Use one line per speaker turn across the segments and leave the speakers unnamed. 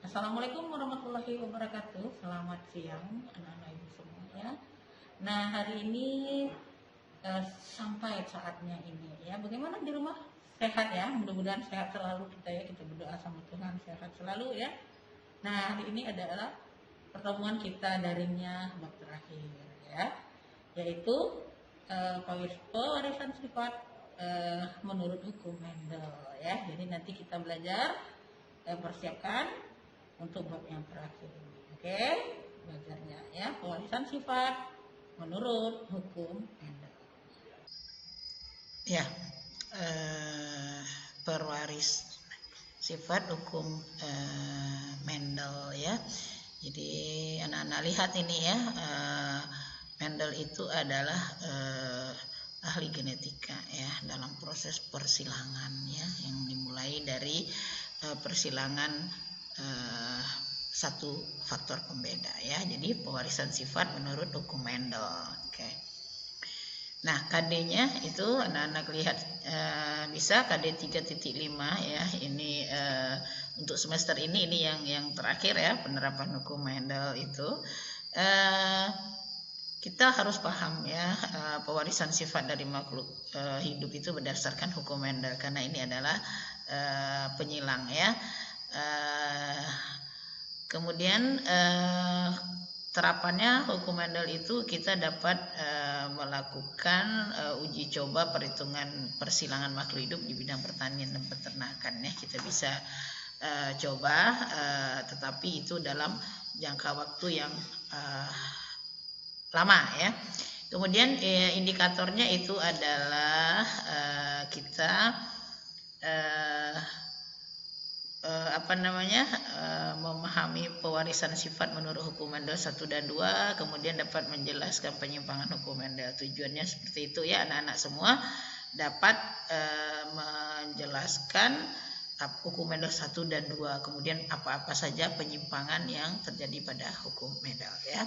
Assalamualaikum warahmatullahi wabarakatuh. Selamat siang anak-anak ibu semua ya. Nah, hari ini sampai saatnya ini ya. Bagaimana di rumah? Sehat ya. Mudah-mudahan sehat selalu kita ya. Kita berdoa sama Tuhan sehat selalu ya. Nah, hari ini adalah pertemuan kita daringnya bab terakhir ya. Yaitu pewarisan sifat menurut hukum Mendel ya. Jadi nanti kita belajar persiapkan untuk bab yang terakhir ini. Oke, belajarnya ya, pewarisan sifat menurut hukum Mendel.
Ya, perwaris sifat hukum Mendel ya. Jadi anak-anak lihat ini ya, Mendel itu adalah ahli genetika ya dalam proses persilangan ya, yang dimulai dari persilangan satu faktor pembeda ya. Jadi pewarisan sifat menurut hukum Mendel. Oke. Nah, KD-nya itu anak-anak lihat bisa KD 3.5 ya. Ini untuk semester ini yang terakhir ya, penerapan hukum Mendel itu. Kita harus paham ya, pewarisan sifat dari makhluk hidup itu berdasarkan hukum Mendel, karena ini adalah penyilang ya. Kemudian terapannya hukum Mendel itu kita dapat melakukan uji coba perhitungan persilangan makhluk hidup di bidang pertanian dan peternakan ya. Kita bisa coba, tetapi itu dalam jangka waktu yang lama ya. Kemudian indikatornya itu adalah kita memahami pewarisan sifat menurut hukum Mendel 1 dan 2, kemudian dapat menjelaskan penyimpangan hukum Mendel. Tujuannya seperti itu ya, anak-anak semua dapat menjelaskan hukum Mendel 1 dan 2, kemudian apa-apa saja penyimpangan yang terjadi pada hukum Mendel ya.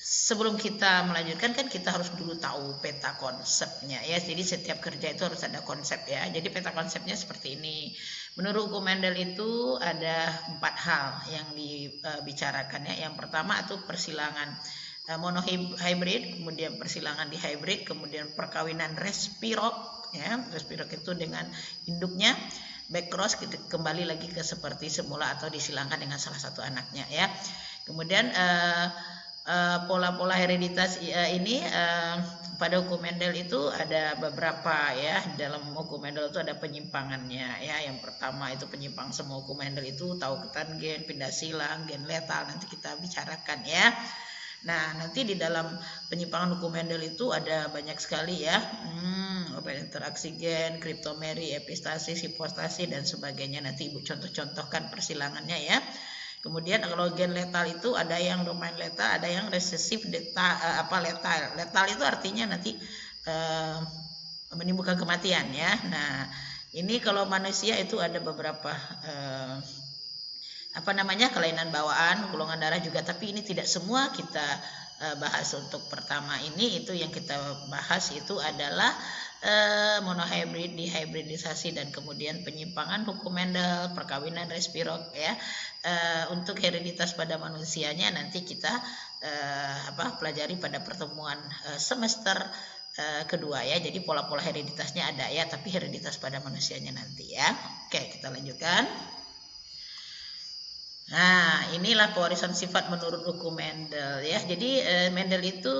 Sebelum kita melanjutkan kan kita harus dulu tahu peta konsepnya ya. Jadi setiap kerja itu harus ada konsep ya. Jadi peta konsepnya seperti ini. Menurut hukum Mendel itu ada 4 hal yang dibicarakan ya. Yang pertama itu persilangan monohybrid, kemudian persilangan dihybrid, kemudian perkawinan respirok ya. Respirok itu dengan induknya, backcross kembali lagi ke seperti semula atau disilangkan dengan salah satu anaknya ya. Kemudian pola-pola hereditas ini pada hukum Mendel itu ada beberapa ya. Dalam hukum Mendel itu ada penyimpangannya ya. Yang pertama itu penyimpang semua hukum Mendel itu taugetan gen, pindah silang, gen letal, nanti kita bicarakan ya. Nah, nanti di dalam penyimpangan hukum Mendel itu ada banyak sekali ya. Interaksi gen, kriptomeri, epistasis, hipostasi dan sebagainya. Nanti Ibu contoh-contohkan persilangannya ya. Kemudian kalau gen letal itu ada yang domain letal, ada yang resesif letal. Letal itu artinya nanti menimbulkan kematian ya. Nah, ini kalau manusia itu ada beberapa kelainan bawaan, golongan darah juga, tapi ini tidak semua kita bahas. Untuk pertama ini itu yang kita bahas itu adalah monohybrid, dihybridisasi, dan kemudian penyimpangan hukum Mendel, perkawinan respirok ya. Untuk hereditas pada manusianya nanti kita pelajari pada pertemuan semester kedua ya. Jadi pola-pola hereditasnya ada ya, tapi hereditas pada manusianya nanti ya. Oke, kita lanjutkan. Nah, inilah pewarisan sifat menurut hukum Mendel ya. Jadi Mendel itu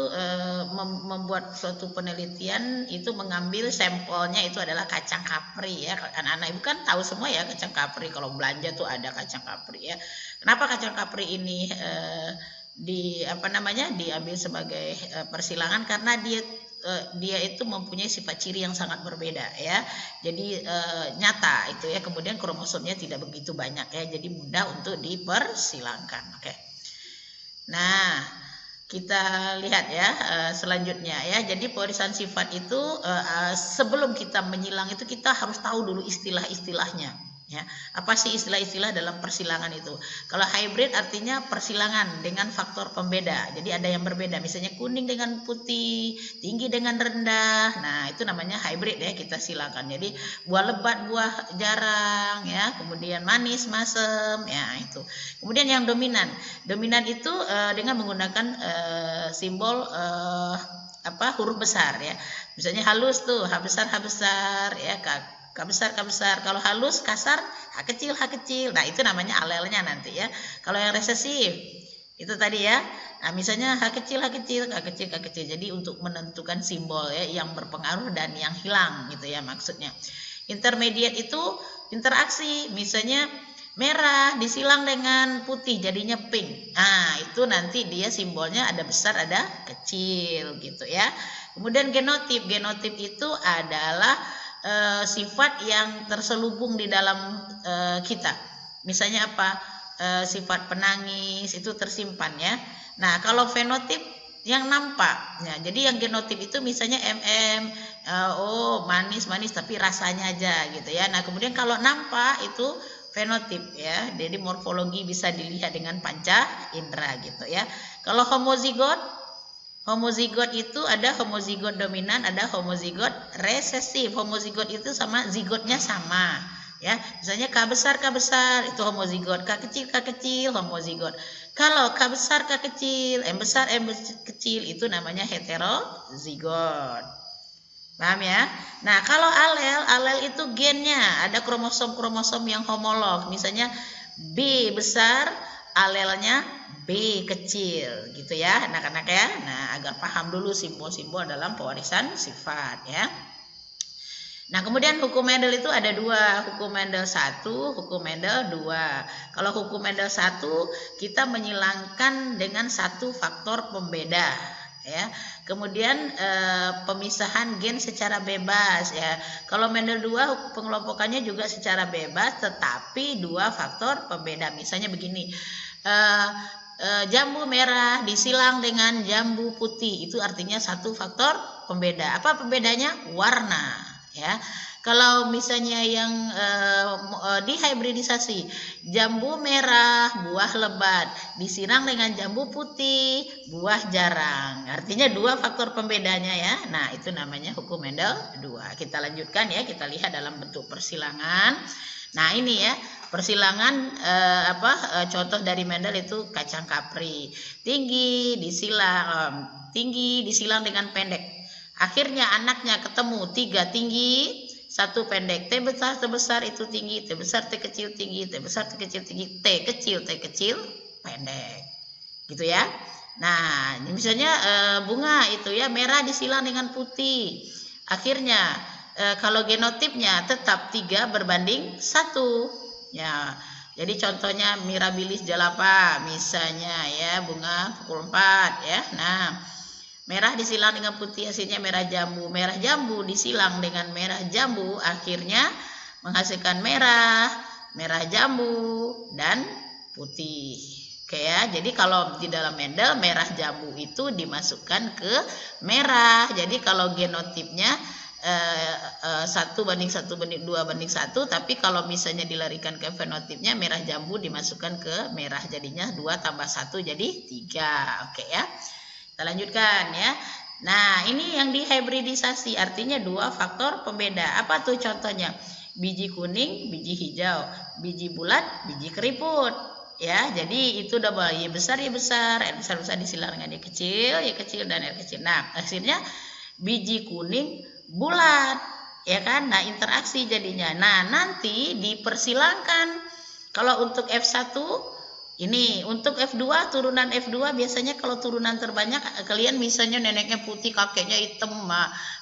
membuat suatu penelitian, itu mengambil sampelnya itu adalah kacang kapri ya. Anak-anak ibu kan tahu semua ya kacang kapri, kalau belanja tuh ada kacang kapri ya. Kenapa kacang kapri ini diambil sebagai persilangan? Karena dia itu mempunyai sifat ciri yang sangat berbeda ya. Jadi nyata itu ya. Kemudian kromosomnya tidak begitu banyak ya, jadi mudah untuk dipersilangkan. Oke. Nah, kita lihat ya selanjutnya ya. Jadi pewarisan sifat itu sebelum kita menyilang itu kita harus tahu dulu istilah-istilahnya Ya, apa sih istilah-istilah dalam persilangan itu? Kalau hybrid artinya persilangan dengan faktor pembeda. Jadi ada yang berbeda, misalnya kuning dengan putih, tinggi dengan rendah. Nah, itu namanya hybrid ya, kita silakan. Jadi buah lebat, buah jarang ya, kemudian manis, masem ya itu. Kemudian yang dominan. Dominan itu dengan menggunakan simbol huruf besar ya. Misalnya halus tuh, H besar ya, K besar. Kalau halus kasar H kecil. Nah, itu namanya alelnya nanti ya. Kalau yang resesif itu tadi ya. Nah, misalnya H kecil. Jadi untuk menentukan simbol ya yang berpengaruh dan yang hilang gitu ya maksudnya. Intermediate itu interaksi. Misalnya merah disilang dengan putih jadinya pink. Nah, itu nanti dia simbolnya ada besar ada kecil gitu ya. Kemudian genotip. Genotip itu adalah sifat yang terselubung di dalam kita. Misalnya apa? Sifat penangis itu tersimpan ya. Nah, kalau fenotip yang nampak. Nah, jadi yang genotip itu misalnya manis tapi rasanya aja gitu ya. Nah, kemudian kalau nampak itu fenotip ya. Jadi morfologi bisa dilihat dengan panca indera gitu ya. Kalau homozigot itu ada homozigot dominan, ada homozigot resesif. Homozigot itu sama zigotnya sama, ya. Misalnya K besar itu homozigot, K kecil homozigot. Kalau K besar K kecil, M besar kecil itu namanya heterozigot. Paham ya? Nah, kalau alel itu gennya, ada kromosom yang homolog. Misalnya B besar, alelnya B kecil gitu ya anak-anak ya. Nah, agar paham dulu simbol-simbol dalam pewarisan sifat ya. Nah, kemudian hukum Mendel itu ada dua, hukum Mendel 1, hukum Mendel 2. Kalau hukum Mendel 1 kita menyilangkan dengan satu faktor pembeda ya. Kemudian pemisahan gen secara bebas ya. Kalau Mendel 2 pengelompokannya juga secara bebas tetapi dua faktor pembeda. Misalnya begini. Jambu merah disilang dengan jambu putih, itu artinya satu faktor pembeda. Apa pembedanya? Warna ya. Kalau misalnya yang dihybridisasi, jambu merah buah lebat disilang dengan jambu putih buah jarang, artinya dua faktor pembedanya ya. Nah, itu namanya hukum Mendel 2. Kita lanjutkan ya, kita lihat dalam bentuk persilangan. Nah, ini ya persilangan contoh dari Mendel itu kacang kapri. Tinggi disilang dengan pendek. Akhirnya anaknya ketemu 3 tinggi, 1 pendek. T besar itu tinggi, T besar T kecil tinggi, T besar T kecil tinggi, T kecil pendek. Gitu ya. Nah, misalnya bunga itu ya merah disilang dengan putih. Akhirnya kalau genotipnya tetap 3 berbanding 1 ya. Jadi contohnya Mirabilis jalapa misalnya ya, bunga pukul 4 ya. Nah, merah disilang dengan putih hasilnya merah jambu disilang dengan merah jambu akhirnya menghasilkan merah jambu dan putih. Oke ya, jadi kalau di dalam Mendel merah jambu itu dimasukkan ke merah. Jadi kalau genotipnya 1:1:2:1, tapi kalau misalnya dilarikan ke fenotipnya merah jambu dimasukkan ke merah, jadinya 2 tambah 1 jadi 3. Oke ya, kita lanjutkan ya. Nah, ini yang dihybridisasi artinya 2 faktor pembeda. Apa tuh contohnya? Biji kuning, biji hijau, biji bulat, biji keriput ya. Jadi itu double, Y besar R besar disilang dengan Y kecil dan R kecil. Nah, hasilnya biji kuning bulat ya kan. Nah, interaksi jadinya. Nah, nanti dipersilangkan kalau untuk F1 ini, untuk F2 turunan F2 biasanya kalau turunan terbanyak kalian misalnya neneknya putih kakeknya hitam,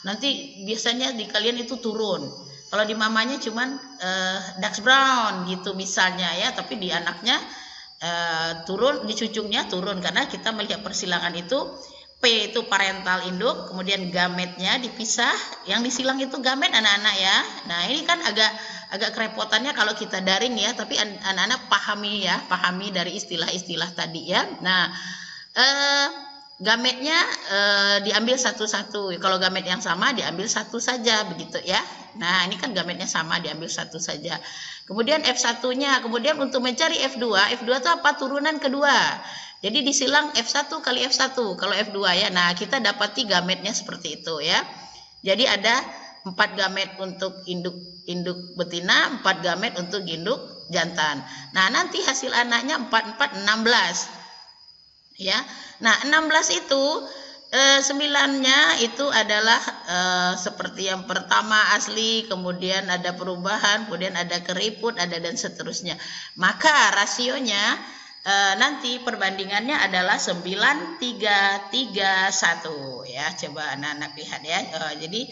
nanti biasanya di kalian itu turun. Kalau di mamanya cuman dark brown gitu misalnya ya, tapi di anaknya turun, di cucunya turun karena kita melihat persilangan itu P itu parental induk, kemudian gametnya dipisah, yang disilang itu gamet anak-anak ya. Nah, ini kan agak kerepotannya kalau kita daring ya, tapi anak-anak pahami dari istilah-istilah tadi ya. Nah, gametnya diambil satu-satu. Kalau gamet yang sama diambil satu saja begitu ya. Nah, ini kan gametnya sama diambil satu saja. Kemudian F1-nya, kemudian untuk mencari F2, F2 itu apa? Turunan kedua. Jadi disilang F1 kali F1 kalau F2 ya. Nah, kita dapati gametnya seperti itu ya. Jadi ada 4 gamet untuk induk betina, 4 gamet untuk induk jantan. Nah, nanti hasil anaknya 4, 4, 16. Ya. Nah, 16 itu 9-nya itu adalah seperti yang pertama asli, kemudian ada perubahan, kemudian ada keriput, ada dan seterusnya. Maka rasionya nanti perbandingannya adalah 9, 3, 3, 1 ya. Coba anak-anak lihat ya. Jadi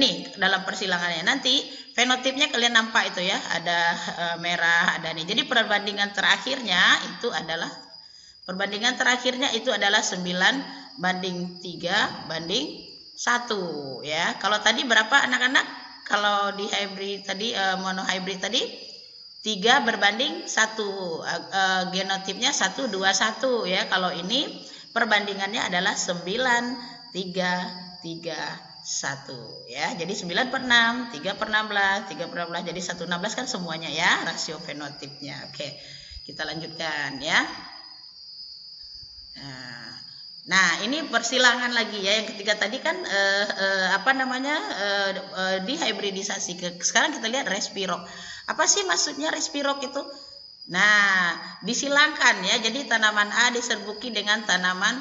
ini dalam persilangannya nanti fenotipnya kalian nampak itu ya, ada merah, ada nih. Jadi perbandingan terakhirnya itu adalah 9 banding 3 banding 1 ya. Kalau tadi berapa anak-anak? Kalau di hybrid tadi mono hybrid tadi 3 berbanding 1, genotipnya 1, 2, 1 ya. Kalau ini perbandingannya adalah 9, 3, 3, 1 ya. Jadi 9 per 6, 3 per 16, 3 per 16 jadi 116 kan semuanya ya rasio fenotipnya. Oke, kita lanjutkan ya. Nah, ini persilangan lagi ya. Yang ketiga tadi kan dihybridisasi. Sekarang kita lihat respirok. Apa sih maksudnya respirok itu? Nah, disilangkan ya. Jadi tanaman A diserbuki dengan tanaman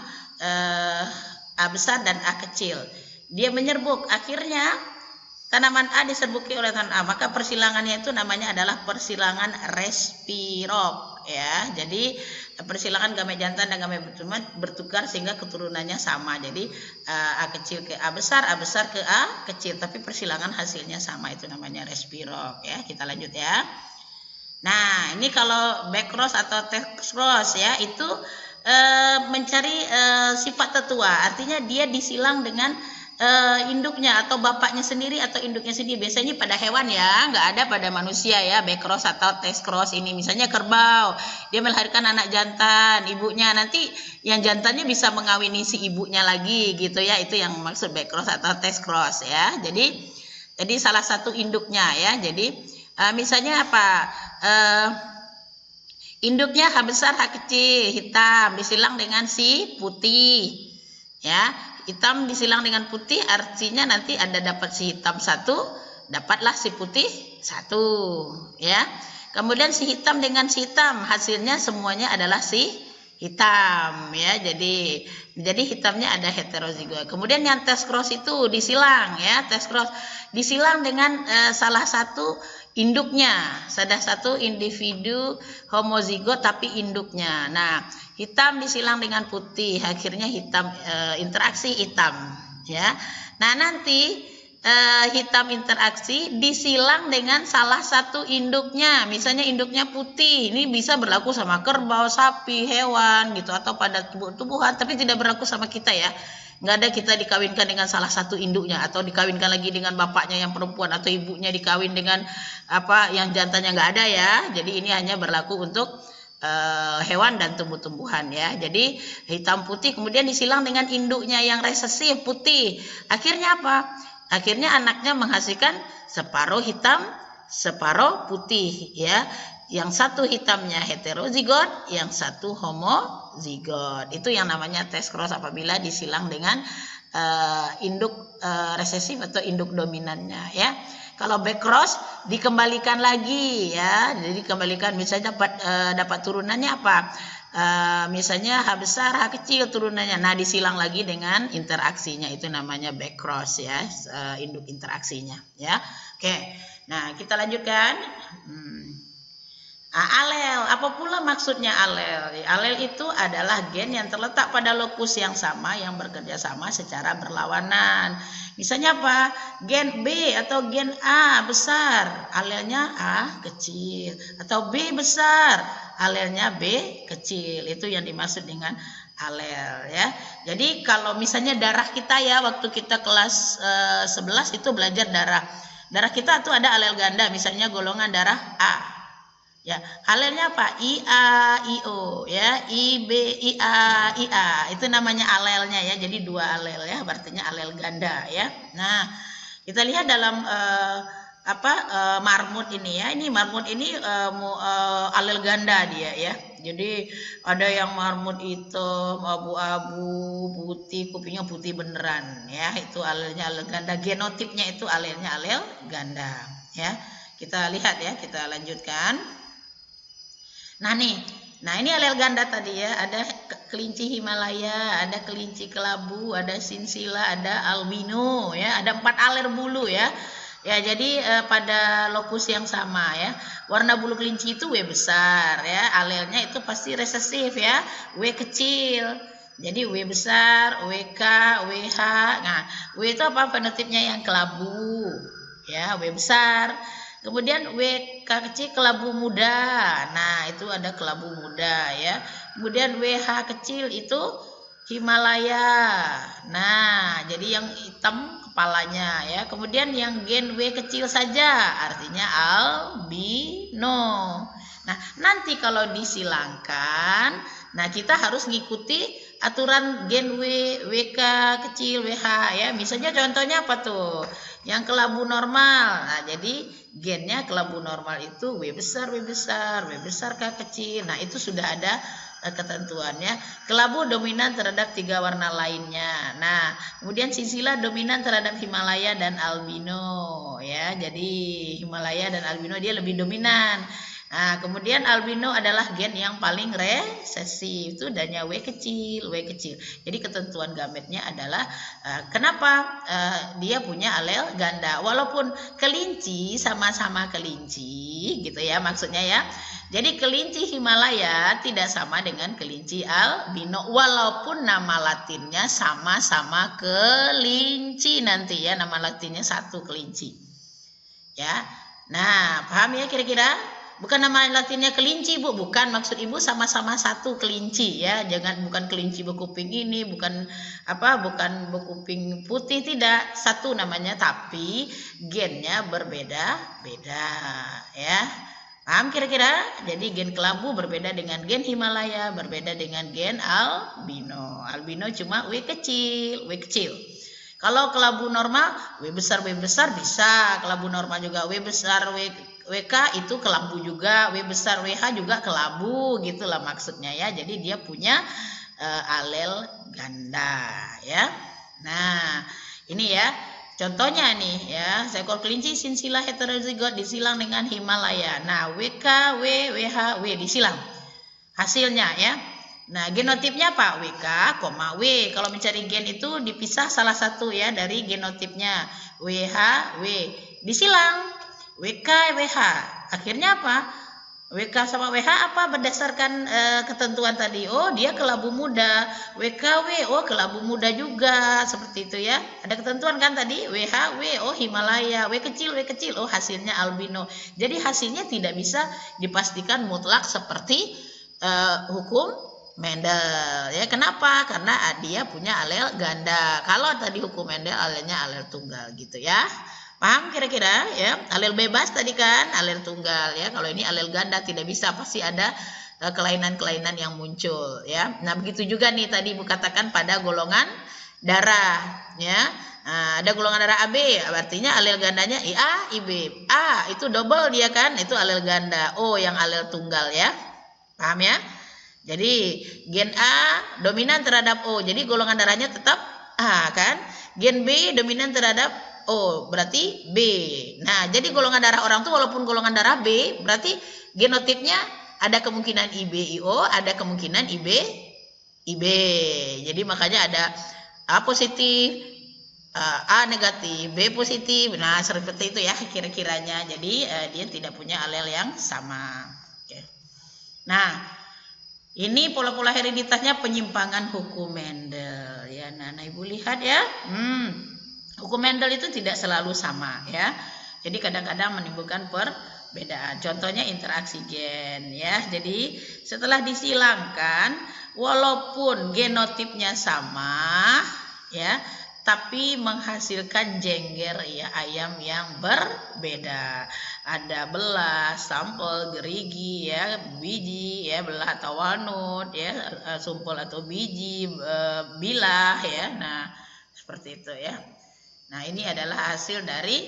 A besar dan A kecil. Dia menyerbuk. Akhirnya tanaman A diserbuki oleh tanaman A. Maka persilangannya itu namanya adalah persilangan respirok ya. Jadi persilangan gamet jantan dan gamet betina bertukar sehingga keturunannya sama. Jadi A kecil ke A besar ke A kecil, tapi persilangan hasilnya sama, itu namanya respirok ya. Kita lanjut ya. Nah, ini kalau backcross atau test cross ya, itu mencari sifat tetua, artinya dia disilang dengan induknya atau bapaknya sendiri atau induknya sendiri. Biasanya pada hewan ya, nggak ada pada manusia ya backcross atau test cross ini. Misalnya kerbau, dia melahirkan anak jantan, ibunya nanti yang jantannya bisa mengawini si ibunya lagi gitu ya. Itu yang maksud backcross atau test cross ya. Jadi salah satu induknya ya. Jadi misalnya apa? Induknya H besar H kecil hitam disilang dengan si putih ya. Hitam disilang dengan putih artinya nanti ada dapat si hitam 1, dapatlah si putih 1 ya. Kemudian si hitam dengan si hitam hasilnya semuanya adalah si hitam ya. Jadi hitamnya ada heterozigot. Kemudian yang test cross itu disilang ya, test cross disilang dengan salah satu induknya, salah satu individu homozigot tapi induknya. Nah, hitam disilang dengan putih, akhirnya hitam interaksi hitam ya. Nah, nanti hitam interaksi disilang dengan salah satu induknya. Misalnya induknya putih, ini bisa berlaku sama kerbau, sapi, hewan gitu, atau pada tumbuhan, tapi tidak berlaku sama kita ya. Nggak ada kita dikawinkan dengan salah satu induknya atau dikawinkan lagi dengan bapaknya yang perempuan atau ibunya dikawin dengan apa yang jantannya, nggak ada ya. Jadi ini hanya berlaku untuk hewan dan tumbuh-tumbuhan ya. Jadi hitam putih kemudian disilang dengan induknya yang resesif putih. Akhirnya apa? Akhirnya anaknya menghasilkan separuh hitam, separuh putih ya. Yang satu hitamnya heterozigot, yang satu homozigot. Itu yang namanya test cross apabila disilang dengan induk resesif atau induk dominannya ya. Kalau backcross dikembalikan lagi ya. Jadi dikembalikan misalnya dapat turunannya apa? Misalnya H besar H kecil turunannya. Nah, disilang lagi dengan interaksinya, itu namanya backcross ya, induk interaksinya ya. Oke. Nah, kita lanjutkan. Alel, apa pula maksudnya alel? Alel itu adalah gen yang terletak pada lokus yang sama yang bekerja sama secara berlawanan. Misalnya apa? Gen B atau gen A besar, alelnya A kecil, atau B besar, alelnya B kecil. Itu yang dimaksud dengan alel ya. Jadi kalau misalnya darah kita ya, waktu kita kelas 11 itu belajar darah. Darah kita tuh ada alel ganda, misalnya golongan darah A. Ya, alelnya apa? IA, IO, ya, IB, IA, IA. Itu namanya alelnya ya. Jadi 2 alel ya, artinya alel ganda ya. Nah, kita lihat dalam marmut ini ya. Ini marmut ini alel ganda dia ya. Jadi ada yang marmut hitam, abu-abu, putih, kupingnya putih beneran ya. Itu alelnya alel ganda. Genotipnya itu alelnya alel ganda ya. Kita lihat ya, kita lanjutkan. Nah ini alel ganda tadi ya, ada kelinci Himalaya, ada kelinci kelabu, ada sinsila, ada albino ya, ada 4 aler bulu ya. Ya, jadi pada lokus yang sama ya. Warna bulu kelinci itu W besar ya, alelnya itu pasti resesif ya, W kecil. Jadi W besar, WK, WH. Nah, W itu apa? Fenotipnya yang kelabu ya, W besar. Kemudian WK kecil kelabu muda. Nah, itu ada kelabu muda ya. Kemudian WH kecil itu Himalaya. Nah, jadi yang hitam kepalanya ya. Kemudian yang gen W kecil saja artinya albino. Nah, nanti kalau disilangkan, nah kita harus ngikuti aturan gen W, WK kecil, WH ya. Misalnya contohnya apa tuh? Yang kelabu normal. Nah, jadi gennya kelabu normal itu W besar, W besar, W besar K kecil. Nah, itu sudah ada ketentuannya. Kelabu dominan terhadap 3 warna lainnya. Nah, kemudian sinsila dominan terhadap Himalaya dan albino ya. Jadi Himalaya dan albino dia lebih dominan. Nah, kemudian albino adalah gen yang paling resesif, itu adanya W kecil, W kecil. Jadi ketentuan gametnya adalah kenapa dia punya alel ganda. Walaupun kelinci sama-sama kelinci gitu ya maksudnya ya. Jadi kelinci Himalaya tidak sama dengan kelinci albino walaupun nama latinnya sama-sama kelinci nanti ya, nama latinnya satu kelinci. Ya. Nah, paham ya kira-kira? Bukan nama latinnya kelinci, Bu. Bukan, maksud Ibu sama-sama satu kelinci ya. Jangan bukan kelinci berkuping ini, bukan berkuping putih, tidak. Satu namanya, tapi gennya berbeda-beda ya. Paham kira-kira? Jadi gen kelabu berbeda dengan gen Himalaya, berbeda dengan gen albino. Albino cuma W kecil, W kecil. Kalau kelabu normal, W besar bisa. Kelabu normal juga W besar, WK itu kelabu juga, W besar WH juga kelabu, gitulah maksudnya ya. Jadi dia punya alel ganda ya. Nah, ini ya. Contohnya nih ya, seekor kelinci sinsila heterozigot disilang dengan Himalaya. Nah, WK, WH, W disilang. Hasilnya ya. Nah, genotipnya apa? WK, W. Kalau mencari gen itu dipisah salah satu ya dari genotipnya. WH, W. Disilang. WK, WH. Akhirnya apa? WK sama WH apa berdasarkan ketentuan tadi? Oh, dia kelabu muda. WKW, oh kelabu muda juga. Seperti itu ya. Ada ketentuan kan tadi? WH, W, oh Himalaya. W kecil, oh hasilnya albino. Jadi hasilnya tidak bisa dipastikan mutlak seperti hukum Mendel. Ya, kenapa? Karena dia punya alel ganda. Kalau tadi hukum Mendel alelnya alel tunggal gitu ya. Paham kira-kira ya? Alel bebas tadi kan, alel tunggal ya. Kalau ini alel ganda tidak bisa, pasti ada kelainan-kelainan yang muncul ya. Nah, begitu juga nih tadi Ibu katakan pada golongan darah ya. Nah, ada golongan darah AB, artinya alel gandanya IA, IB. A itu double dia kan, itu alel ganda. O yang alel tunggal ya. Paham ya? Jadi gen A dominan terhadap O. Jadi golongan darahnya tetap A kan? Gen B dominan terhadap O, berarti B. Nah, jadi golongan darah orang tuh walaupun golongan darah B, berarti genotipnya ada kemungkinan IB, IO, ada kemungkinan IB, IB. Jadi makanya ada A positif, A negatif, B positif. Nah, seperti itu ya kira-kiranya. Jadi dia tidak punya alel yang sama. Oke. Nah, ini pola-pola hereditasnya penyimpangan hukum Mendel ya. Nah, Ibu lihat ya. Hukum Mendel itu tidak selalu sama ya. Jadi kadang-kadang menimbulkan perbedaan. Contohnya interaksi gen ya. Jadi setelah disilangkan walaupun genotipnya sama ya, tapi menghasilkan jengger ya, ayam yang berbeda. Ada belah, sampel, gerigi ya, biji ya, belah atau walnut ya, sumpel atau biji, bilah ya. Nah, seperti itu ya. Nah, ini adalah hasil dari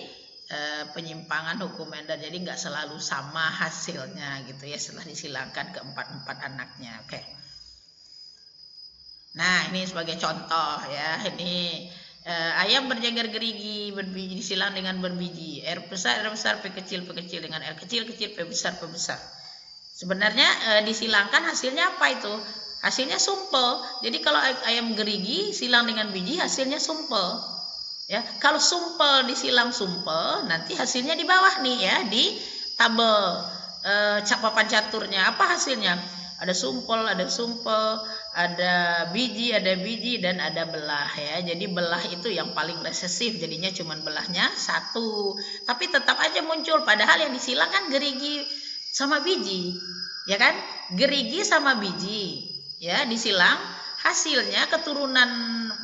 penyimpangan hukum Mendel. Jadi nggak selalu sama hasilnya gitu ya setelah disilangkan ke empat anaknya. Oke. Nah, ini sebagai contoh ya. Ini ayam berjengger gerigi, berbiji disilang dengan berbiji. R besar, P kecil dengan R kecil, P besar. Sebenarnya disilangkan hasilnya apa itu? Hasilnya sumpel. Jadi kalau ayam gerigi silang dengan biji hasilnya sumpel. Ya, kalau sumpel disilang sumpel, nanti hasilnya di bawah nih ya, di tabel papan caturnya. Apa hasilnya? Ada sumpel, ada biji, dan ada belah ya. Jadi belah itu yang paling resesif, jadinya cuman belahnya satu. Tapi tetap aja muncul, padahal yang disilang kan gerigi sama biji, ya kan? Gerigi sama biji, ya disilang, hasilnya keturunan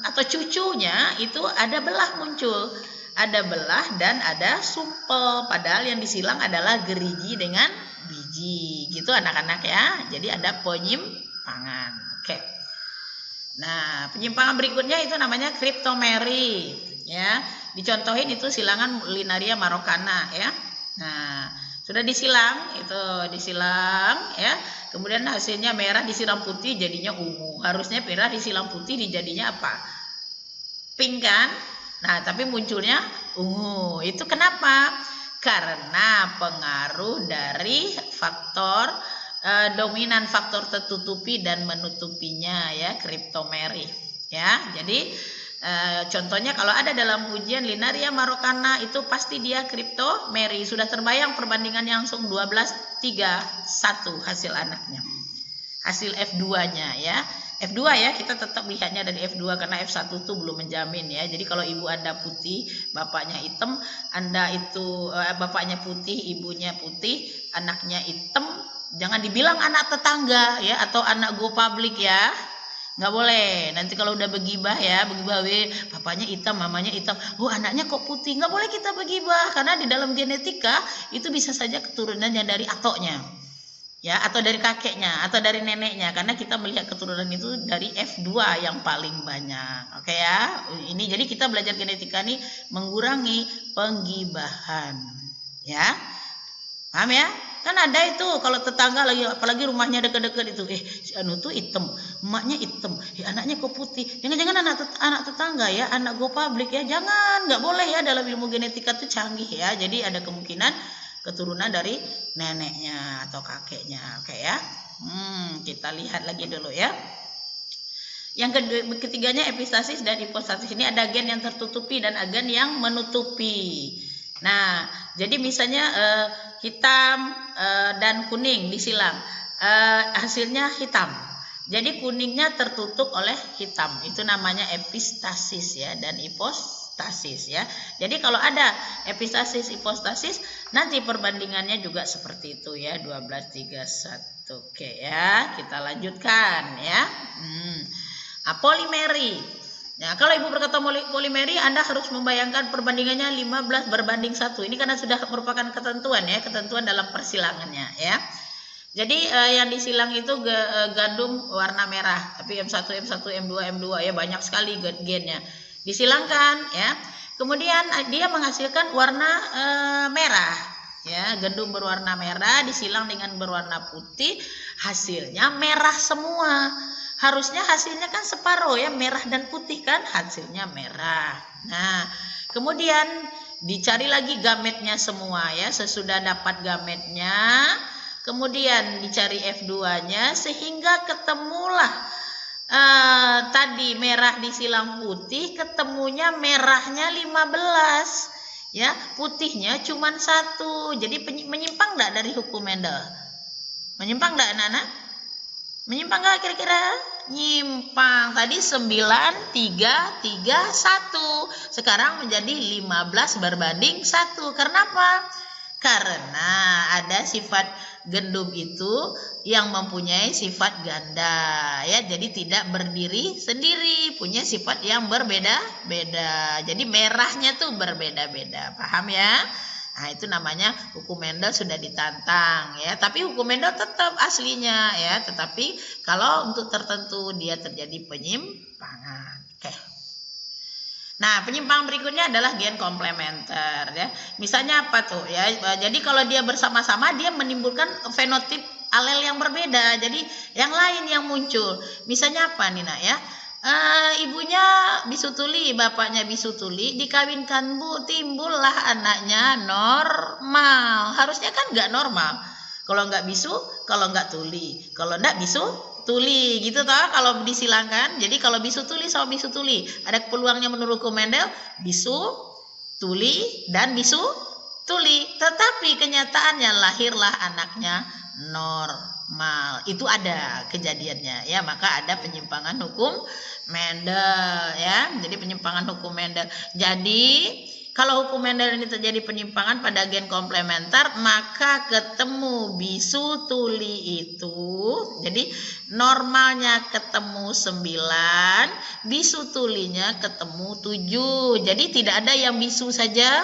atau cucunya itu ada belah muncul. Ada belah dan ada sumpel, padahal yang disilang adalah gerigi dengan biji. Gitu anak-anak ya. Jadi ada penyimpangan. Oke. Nah, penyimpangan berikutnya itu namanya kriptomeri ya. Dicontohin itu silangan Linaria marokana ya. Nah, sudah disilang, itu disilang ya. Kemudian hasilnya merah disiram putih jadinya ungu. Harusnya merah disilang putih dijadinya apa? Pink kan? Nah, tapi munculnya ungu. Itu kenapa? Karena pengaruh dari faktor dominan faktor tertutupi dan menutupinya ya, kriptomeri ya. Jadi contohnya kalau ada dalam ujian Linaria marokana itu pasti dia kriptomeri. Sudah terbayang perbandingannya langsung 12:3:1 hasil anaknya. Hasil F2-nya ya. F2 ya, kita tetap lihatnya dari F2 karena F1 itu belum menjamin ya. Jadi kalau ibu Anda putih, bapaknya hitam, Anda itu bapaknya putih, ibunya putih, anaknya hitam, jangan dibilang anak tetangga ya atau anak go public ya. Nggak boleh. Nanti kalau udah begibah ya, bapaknya hitam, mamanya hitam, anaknya kok putih. Nggak boleh kita begibah karena di dalam genetika itu bisa saja keturunannya dari atoknya. Ya, atau dari kakeknya atau dari neneknya, karena kita melihat keturunan itu dari F2 yang paling banyak. Oke ya. Ini jadi kita belajar genetika nih mengurangi penggibahan. Ya. Paham ya? Kan ada itu kalau tetangga lagi, apalagi rumahnya dekat-dekat itu, si anu tuh hitam, emaknya hitam, anaknya kok putih. Jangan-jangan anak tetangga ya, anak go public ya. Jangan, nggak boleh ya, dalam ilmu genetika tuh canggih ya. Jadi ada kemungkinan keturunan dari neneknya atau kakeknya. Oke ya. Kita lihat lagi dulu ya. Yang ketiganya epistasis dan hipostasis. Ini ada gen yang tertutupi dan agen yang menutupi. Nah, jadi misalnya hitam dan kuning disilang, hasilnya hitam. Jadi kuningnya tertutup oleh hitam. Itu namanya epistasis ya, dan hipostasis ya. Jadi kalau ada epistasis, hipostasis, nanti perbandingannya juga seperti itu ya, 12:3:1. Oke ya, kita lanjutkan ya. Polimeri. Nah, kalau ibu berkata polimeri, Anda harus membayangkan perbandingannya 15:1. Ini karena sudah merupakan ketentuan ya, ketentuan dalam persilangannya ya. Jadi yang disilang itu gandum warna merah, tapi M1, M2 ya, banyak sekali gennya. Disilangkan ya. Kemudian dia menghasilkan warna merah ya, gandum berwarna merah disilang dengan berwarna putih, hasilnya merah semua. Harusnya hasilnya kan separuh ya, merah dan putih kan, hasilnya merah. Nah, kemudian dicari lagi gametnya semua ya. Sesudah dapat gametnya, kemudian dicari F2-nya sehingga ketemulah tadi merah disilang putih, ketemunya merahnya 15 ya, putihnya cuma 1. Jadi menyimpang enggak dari hukum Mendel? Menyimpang enggak anak-anak? Menyimpang enggak kira-kira? Nyimpang. Tadi 9:3:1. Sekarang menjadi 15:1. Karena apa? Karena ada sifat gendum itu yang mempunyai sifat ganda ya, jadi tidak berdiri sendiri, punya sifat yang berbeda-beda. Jadi merahnya tuh berbeda-beda, paham ya? Nah, itu namanya hukum Mendel sudah ditantang ya, tapi hukum Mendel tetap aslinya ya, tetapi kalau untuk tertentu dia terjadi penyimpangan. Oke. Nah, penyimpangan berikutnya adalah gen komplementer ya. Misalnya apa tuh ya? Jadi kalau dia bersama-sama dia menimbulkan fenotip alel yang berbeda. Jadi yang lain yang muncul. Misalnya apa nih nak ya? Ibunya bisu tuli, bapaknya bisu tuli, dikawinkan bu, timbullah anaknya normal. Harusnya kan nggak normal. Kalau nggak bisu, kalau nggak tuli, kalau nggak bisu tuli, gitu toh kalau disilangkan. Jadi kalau bisu tuli sama bisu tuli ada peluangnya menurut hukum Mendel bisu tuli dan bisu tuli, tetapi kenyataannya lahirlah anaknya normal. Itu ada kejadiannya ya, maka ada penyimpangan hukum Mendel ya. Jadi penyimpangan hukum Mendel. Jadi kalau hukum Mendel ini terjadi penyimpangan pada gen komplementer, maka ketemu bisu tuli itu, jadi normalnya ketemu 9, bisu tulinya ketemu 7. Jadi tidak ada yang bisu saja,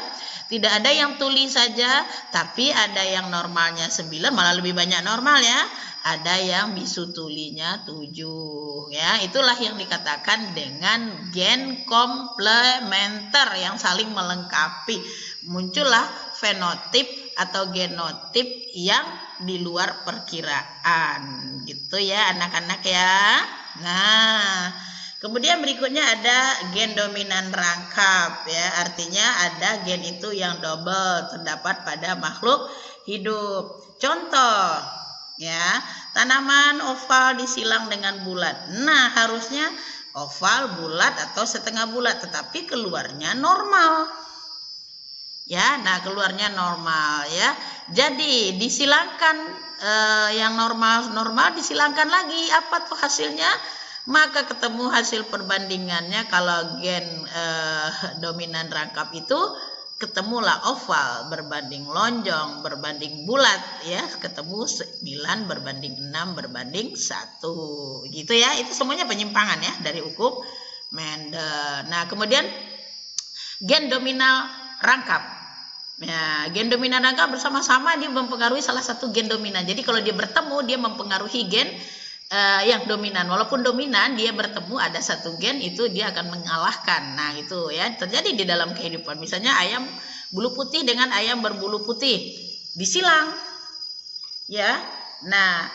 tidak ada yang tuli saja, tapi ada yang normalnya 9, malah lebih banyak normal ya. Ada yang bisu tulinya 7 ya. Itulah yang dikatakan dengan gen komplementer yang saling melengkapi. Muncullah fenotip atau genotip yang di luar perkiraan gitu ya anak-anak ya. Nah, kemudian berikutnya ada gen dominan rangkap ya. Artinya ada gen itu yang double terdapat pada makhluk hidup. Contoh ya, tanaman oval disilang dengan bulat. Nah, harusnya oval, bulat atau setengah bulat, tetapi keluarnya normal. Ya, nah keluarnya normal ya. Jadi disilangkan yang normal disilangkan lagi, apa tuh hasilnya? Maka ketemu hasil perbandingannya kalau gen dominan rangkap itu ketemulah oval berbanding lonjong berbanding bulat ya, ketemu 9 berbanding 6 berbanding 1 gitu ya. Itu semuanya penyimpangan ya dari hukum Mendel. Nah, kemudian gen dominan rangkap ya, gen dominan rangkap bersama-sama dia mempengaruhi salah satu gen dominan. Jadi kalau dia bertemu dia mempengaruhi gen yang dominan. Walaupun dominan dia bertemu ada satu gen itu dia akan mengalahkan. Nah, itu ya terjadi di dalam kehidupan. Misalnya ayam bulu putih dengan ayam berbulu putih disilang ya. Nah,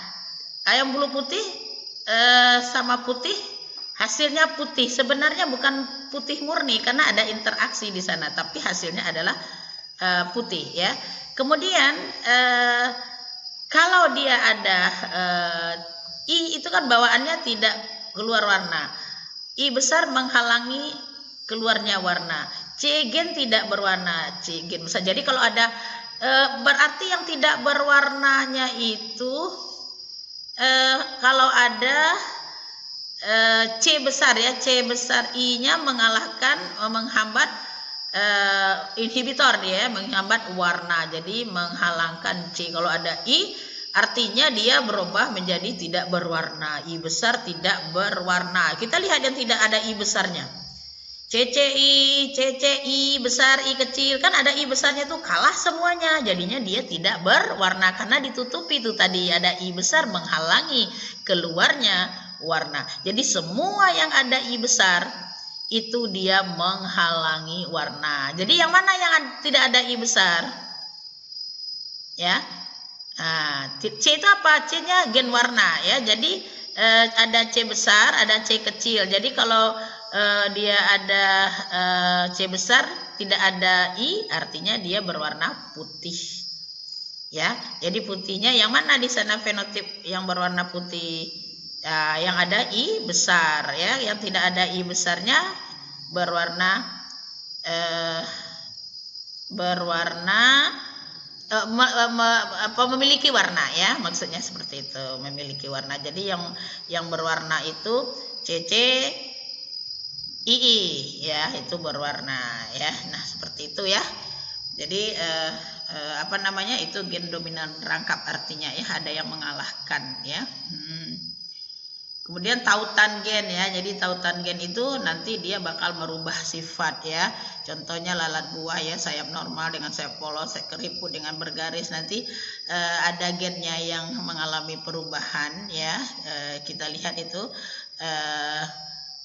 ayam bulu putih sama putih hasilnya putih. Sebenarnya bukan putih murni karena ada interaksi di sana, tapi hasilnya adalah putih ya. Kemudian kalau dia ada I itu kan bawaannya tidak keluar warna. I besar menghalangi keluarnya warna. C gen tidak berwarna. C gen besar. Jadi kalau ada berarti yang tidak berwarnanya itu kalau ada C besar ya, C besar I-nya mengalahkan menghambat inhibitor dia, menghambat warna. Jadi menghalangkan C. Kalau ada I artinya dia berubah menjadi tidak berwarna. I besar tidak berwarna. Kita lihat yang tidak ada I besarnya. CCI, CCI besar, I kecil. Kan ada I besarnya tuh kalah semuanya. Jadinya dia tidak berwarna. Karena ditutupi itu tadi. Ada I besar menghalangi keluarnya warna. Jadi semua yang ada I besar itu dia menghalangi warna. Jadi yang mana yang tidak ada I besar? Ya. Nah, C itu apa? C-nya gen warna ya. Jadi ada C besar, ada C kecil. Jadi kalau dia ada C besar, tidak ada I, artinya dia berwarna putih. Ya, jadi putihnya yang mana di sana fenotip yang berwarna putih? Yang ada I besar ya. Yang tidak ada I besarnya berwarna memiliki warna ya, maksudnya seperti itu, memiliki warna. Jadi yang berwarna itu CC II ya, itu berwarna ya. Nah, seperti itu ya. Jadi apa namanya, itu gen dominan rangkap artinya ya, ada yang mengalahkan ya. Kemudian tautan gen ya, jadi tautan gen itu nanti dia bakal merubah sifat ya. Contohnya lalat buah ya, sayap normal dengan sayap polos, sayap keriput dengan bergaris, nanti ada gennya yang mengalami perubahan ya. Kita lihat itu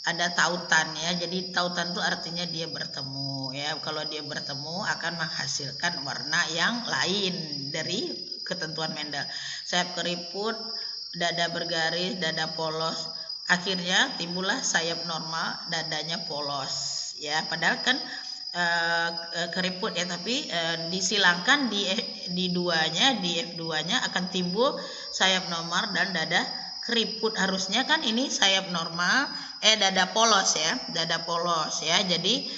ada tautan ya, jadi tautan itu artinya dia bertemu ya. Kalau dia bertemu akan menghasilkan warna yang lain dari ketentuan Mendel. Sayap keriput, dada bergaris, dada polos, akhirnya timbullah sayap normal, dadanya polos ya. Padahal kan keriput ya, tapi disilangkan di duanya, di F2-nya akan timbul sayap normal dan dada keriput. Harusnya kan ini sayap normal, dada polos ya, dada polos ya. Jadi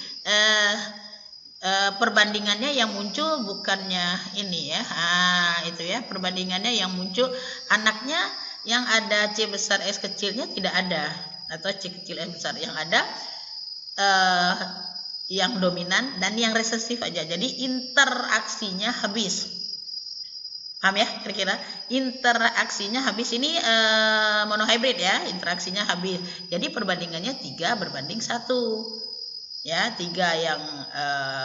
perbandingannya yang muncul bukannya ini ya, itu ya, perbandingannya yang muncul anaknya yang ada C besar S kecilnya tidak ada, atau C kecil S besar, yang ada yang dominan dan yang resesif aja. Jadi interaksinya habis. Paham ya kira-kira? Interaksinya habis. Ini monohybrid ya, interaksinya habis. Jadi perbandingannya 3:1. Ya, 3 yang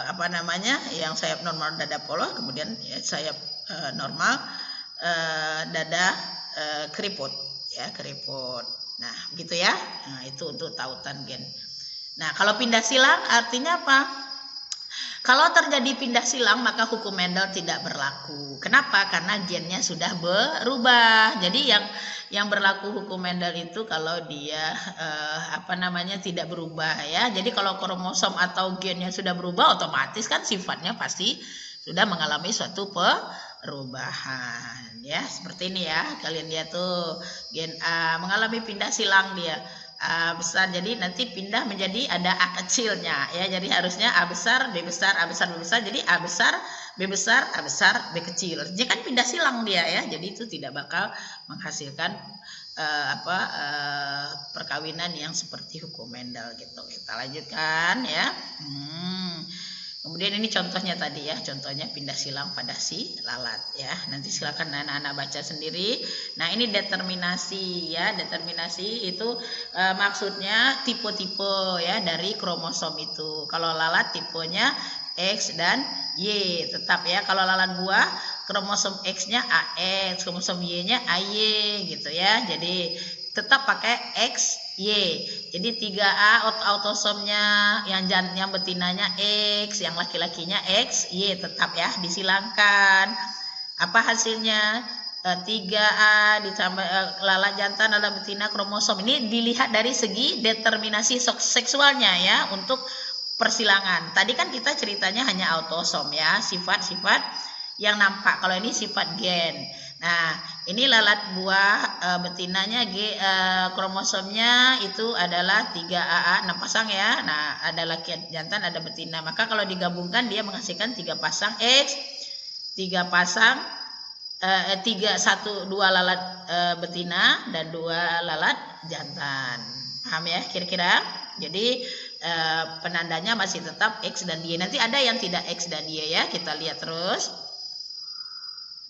apa namanya, yang sayap normal dada polos, kemudian ya, sayap normal dada keriput ya, keriput. Nah begitu ya. Nah itu untuk tautan gen. Nah kalau pindah silang artinya apa? Kalau terjadi pindah silang maka hukum Mendel tidak berlaku. Kenapa? Karena gennya sudah berubah. Jadi yang berlaku hukum Mendel itu kalau dia apa namanya, tidak berubah ya. Jadi kalau kromosom atau gennya sudah berubah, otomatis kan sifatnya pasti sudah mengalami suatu perubahan ya. Seperti ini ya, kalian lihat tuh, gen A mengalami pindah silang, dia A besar, jadi nanti pindah menjadi ada A kecilnya ya. Jadi harusnya A besar, B besar, A besar, B besar, jadi A besar, B besar, A besar, B kecil. Jadi kan pindah silang dia ya. Jadi itu tidak bakal menghasilkan perkawinan yang seperti hukum Mendel gitu. Kita lanjutkan ya. Kemudian ini contohnya tadi ya, contohnya pindah silang pada si lalat ya. Nanti silakan anak-anak baca sendiri. Nah ini determinasi ya, determinasi itu maksudnya tipe-tipe ya dari kromosom itu. Kalau lalat tipenya X dan Y tetap ya. Kalau lalat buah kromosom X-nya AX, kromosom Y-nya AY gitu ya. Jadi tetap pakai X, Y. Jadi 3A autosomnya, yang betinanya X, yang laki-lakinya X, Y tetap ya, disilangkan. Apa hasilnya? 3A ditambah lalat jantan, lalat betina, kromosom. Ini dilihat dari segi determinasi seksualnya ya untuk persilangan. Tadi kan kita ceritanya hanya autosom ya, sifat-sifat yang nampak. Kalau ini sifat gen. Nah, ini lalat buah betinanya kromosomnya itu adalah 3AA, 6 pasang ya. Nah, ada laki jantan, ada betina. Maka kalau digabungkan dia menghasilkan 3 pasang X, 3 pasang 2 lalat betina dan 2 lalat jantan. Paham ya kira-kira? Jadi penandanya masih tetap X dan Y. Nanti ada yang tidak X dan Y ya, kita lihat terus.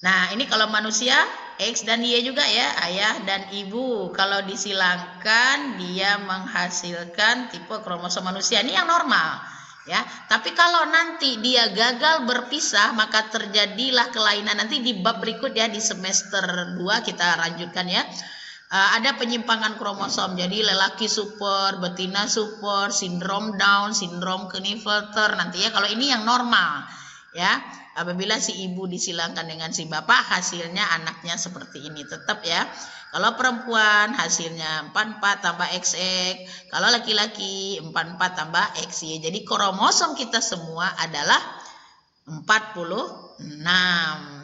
Nah ini kalau manusia X dan Y juga ya, ayah dan ibu. Kalau disilangkan dia menghasilkan tipe kromosom manusia, ini yang normal ya. Tapi kalau nanti dia gagal berpisah maka terjadilah kelainan. Nanti di bab berikut ya, di semester 2 kita lanjutkan ya. Ada penyimpangan kromosom, jadi lelaki super, betina super, sindrom Down, sindrom Klinefelter nanti ya. Kalau ini yang normal ya, apabila si ibu disilangkan dengan si bapak hasilnya anaknya seperti ini tetap ya. Kalau perempuan hasilnya 44 tambah XX, kalau laki-laki 44 tambah XY. Jadi kromosom kita semua adalah 46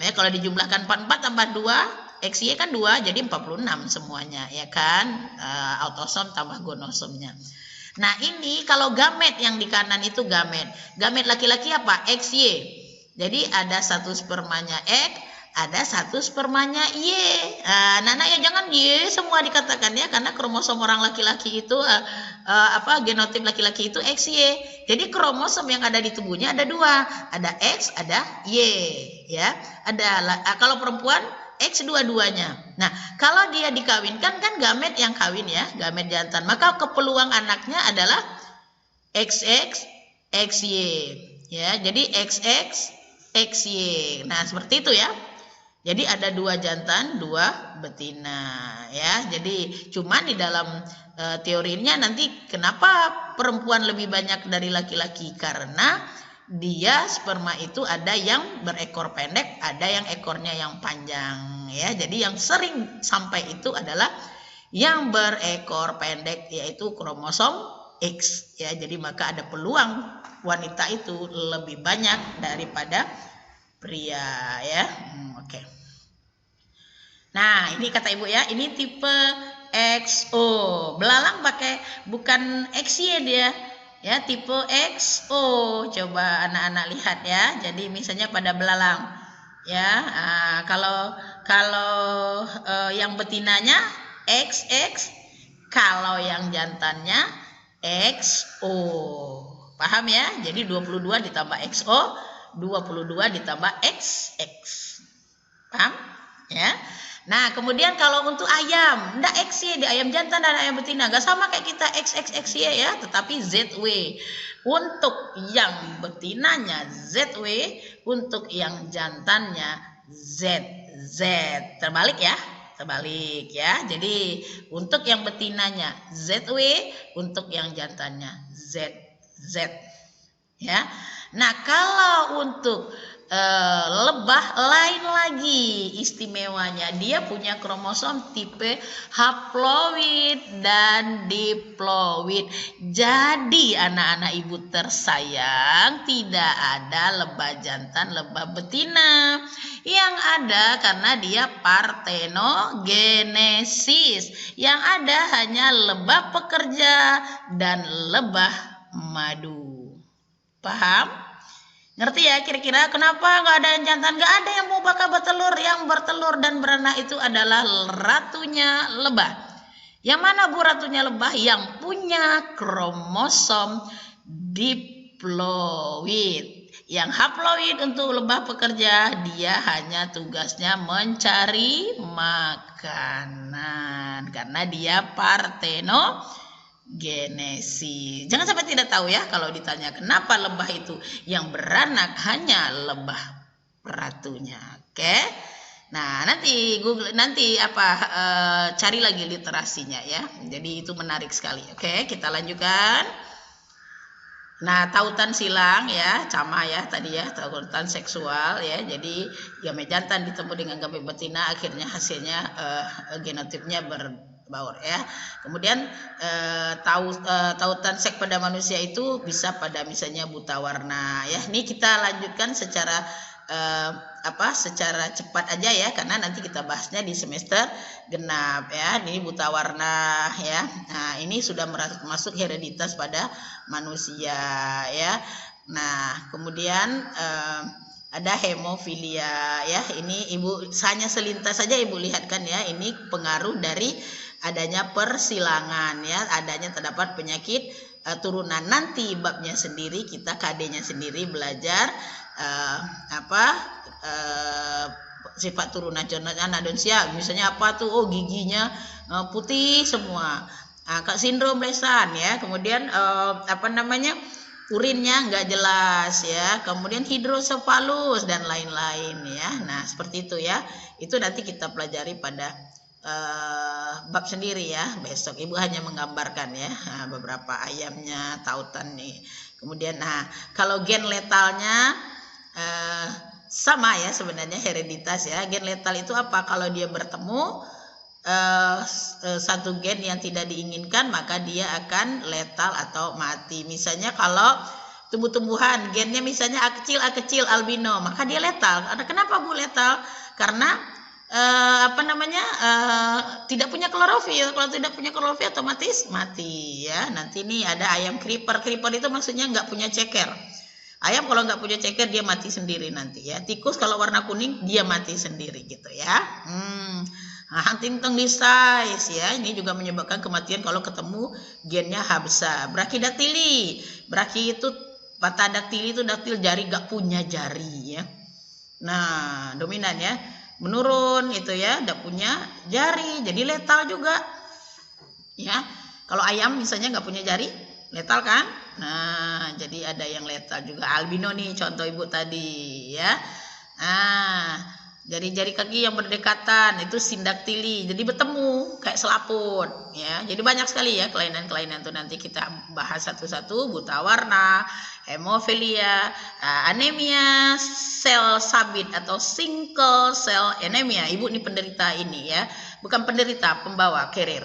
ya. Kalau dijumlahkan 44 tambah 2 XY kan 2, jadi 46 semuanya ya kan, autosom tambah gonosomnya. Nah ini kalau gamet yang di kanan itu gamet laki-laki apa? XY. Jadi ada satu spermanya X, ada satu spermanya Y. Anak-anak ya jangan Y semua dikatakan ya, karena kromosom orang laki-laki itu genotip laki-laki itu XY. Jadi kromosom yang ada di tubuhnya ada dua, ada X, ada Y ya. Kalau perempuan X dua-duanya. Nah, kalau dia dikawinkan kan gamet yang kawin ya, gamet jantan. Maka peluang anaknya adalah XX XY ya. Jadi XX XY. Nah, seperti itu ya. Jadi ada dua jantan, dua betina ya. Jadi cuman di dalam teorinya nanti kenapa perempuan lebih banyak dari laki-laki, karena dia sperma itu ada yang berekor pendek, ada yang ekornya yang panjang ya. Jadi yang sering sampai itu adalah yang berekor pendek, yaitu kromosom X ya. Jadi maka ada peluang wanita itu lebih banyak daripada pria ya. Oke. Nah, ini kata ibu ya, ini tipe XO. Belalang pakai bukan XY dia ya, tipe XO. Coba anak-anak lihat ya. Jadi misalnya pada belalang ya, kalau yang betinanya XX, kalau yang jantannya XO. Paham ya? Jadi 22 ditambah XO, 22 ditambah XX. Paham? Ya. Nah, kemudian kalau untuk ayam, enggak XY, di ayam jantan dan ayam betina, enggak sama kayak kita XXXY ya, tetapi ZW. Untuk yang betinanya ZW, untuk yang jantannya ZZ. Terbalik ya? Terbalik ya. Jadi untuk yang betinanya ZW, untuk yang jantannya ZZ. Ya. Nah, kalau untuk lebah lain lagi istimewanya, dia punya kromosom tipe haploid dan diploid. Jadi anak-anak ibu tersayang, tidak ada lebah jantan, lebah betina. Yang ada karena dia partenogenesis. Yang ada hanya lebah pekerja dan lebah madu. Paham? Ngerti ya kira-kira kenapa nggak ada yang jantan? Nggak ada yang mau bakal bertelur. Yang bertelur dan beranak itu adalah ratunya lebah. Yang mana bu ratunya lebah? Yang punya kromosom diploid. Yang haploid untuk lebah pekerja, dia hanya tugasnya mencari makanan. Karena dia partenogenesis. Jangan sampai tidak tahu ya kalau ditanya kenapa lebah itu yang beranak hanya lebah ratunya. Oke. Nah, nanti cari lagi literasinya ya. Jadi itu menarik sekali. Oke, kita lanjutkan. Nah, tautan silang ya, sama ya tadi ya, tautan seksual ya. Jadi gamet jantan ditemu dengan gamet betina, akhirnya hasilnya genotipnya berbaur ya. Kemudian tautan seks pada manusia itu bisa pada misalnya buta warna ya. Ini kita lanjutkan secara secara cepat aja ya, karena nanti kita bahasnya di semester genap ya. Ini buta warna ya. Nah, ini sudah masuk hereditas pada manusia ya. Nah, kemudian ada hemofilia ya. Ini ibu hanya selintas saja ibu lihatkan ya. Ini pengaruh dari adanya persilangan ya, adanya terdapat penyakit turunan. Nanti babnya sendiri, kita KD-nya sendiri belajar sifat turunan anadonsia. Misalnya apa tuh? Oh, giginya putih semua. Sindrom lesan ya. Kemudian urinnya nggak jelas ya. Kemudian hidrosefalus dan lain-lain ya. Nah, seperti itu ya. Itu nanti kita pelajari pada bab sendiri ya. Besok ibu hanya menggambarkan ya beberapa ayamnya, tautan nih. Kemudian kalau gen letalnya sama ya sebenarnya hereditas ya. Gen letal itu apa? Kalau dia bertemu satu gen yang tidak diinginkan, maka dia akan letal atau mati. Misalnya kalau tumbuh-tumbuhan gennya misalnya A kecil albino, maka dia letal. Kenapa bu letal? Karena tidak punya klorofil. Kalau tidak punya klorofil otomatis mati ya. Nanti ini ada ayam creeper. Creeper itu maksudnya nggak punya ceker. Ayam kalau nggak punya ceker dia mati sendiri nanti ya. Tikus kalau warna kuning dia mati sendiri gitu ya. Nah, Huntington disease ya, ini juga menyebabkan kematian kalau ketemu gennya H. Brachydactyly. Brachy itu kata daktili itu daktil jari, gak punya jari ya. Nah, dominan ya. Menurun itu ya, gak punya jari, jadi letal juga. Ya. Kalau ayam misalnya gak punya jari, letal kan? Nah, jadi ada yang letal juga. Albino nih contoh ibu tadi ya. Nah, jari-jari kaki yang berdekatan itu sindaktili, jadi bertemu kayak selaput ya. Jadi banyak sekali ya kelainan-kelainan tuh, nanti kita bahas satu-satu. Buta warna, hemofilia, anemia sel sabit atau single cell anemia. Ibu nih penderita ini ya, bukan penderita, pembawa carrier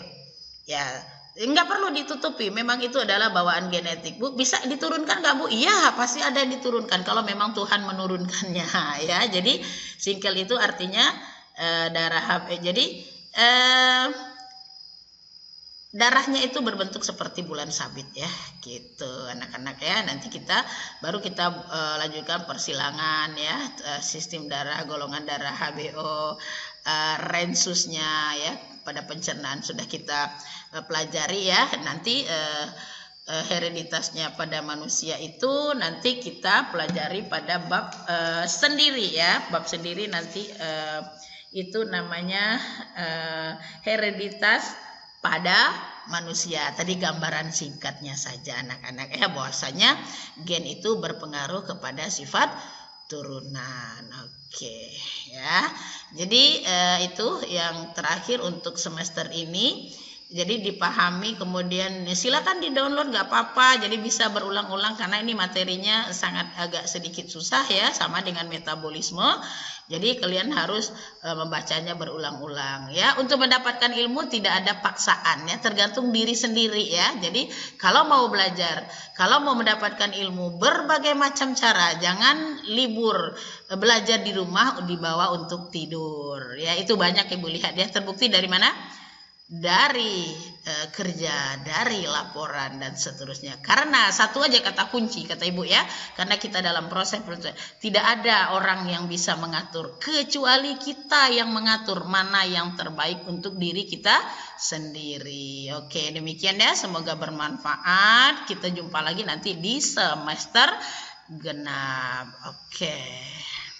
ya. Enggak perlu ditutupi, memang itu adalah bawaan genetik. Bu, bisa diturunkan nggak Bu? Iya, pasti ada yang diturunkan kalau memang Tuhan menurunkannya ya. Jadi singkel itu artinya darah HB. Jadi darahnya itu berbentuk seperti bulan sabit ya, gitu anak-anak ya. Nanti baru kita lanjutkan persilangan ya, sistem darah, golongan darah, HbO, rensusnya ya, pada pencernaan sudah kita pelajari ya. Nanti hereditasnya pada manusia itu nanti kita pelajari pada bab sendiri ya, bab sendiri nanti itu namanya hereditas pada manusia. Tadi gambaran singkatnya saja anak-anak ya, bahwasanya gen itu berpengaruh kepada sifat turunan. Oke ya. Jadi itu yang terakhir untuk semester ini. Jadi dipahami, kemudian silakan di-download nggak apa-apa. Jadi bisa berulang-ulang karena ini materinya sangat agak sedikit susah ya, sama dengan metabolisme. Jadi kalian harus membacanya berulang-ulang ya. Untuk mendapatkan ilmu tidak ada paksaan ya, tergantung diri sendiri ya. Jadi kalau mau belajar, kalau mau mendapatkan ilmu berbagai macam cara, jangan libur belajar di rumah dibawa untuk tidur ya. Itu banyak Ibu lihat ya, terbukti dari mana? Dari kerja, dari laporan dan seterusnya. Karena satu aja kata kunci kata Ibu ya, karena kita dalam proses tidak ada orang yang bisa mengatur kecuali kita yang mengatur mana yang terbaik untuk diri kita sendiri. Oke, demikian ya, semoga bermanfaat. Kita jumpa lagi nanti di semester genap. Oke.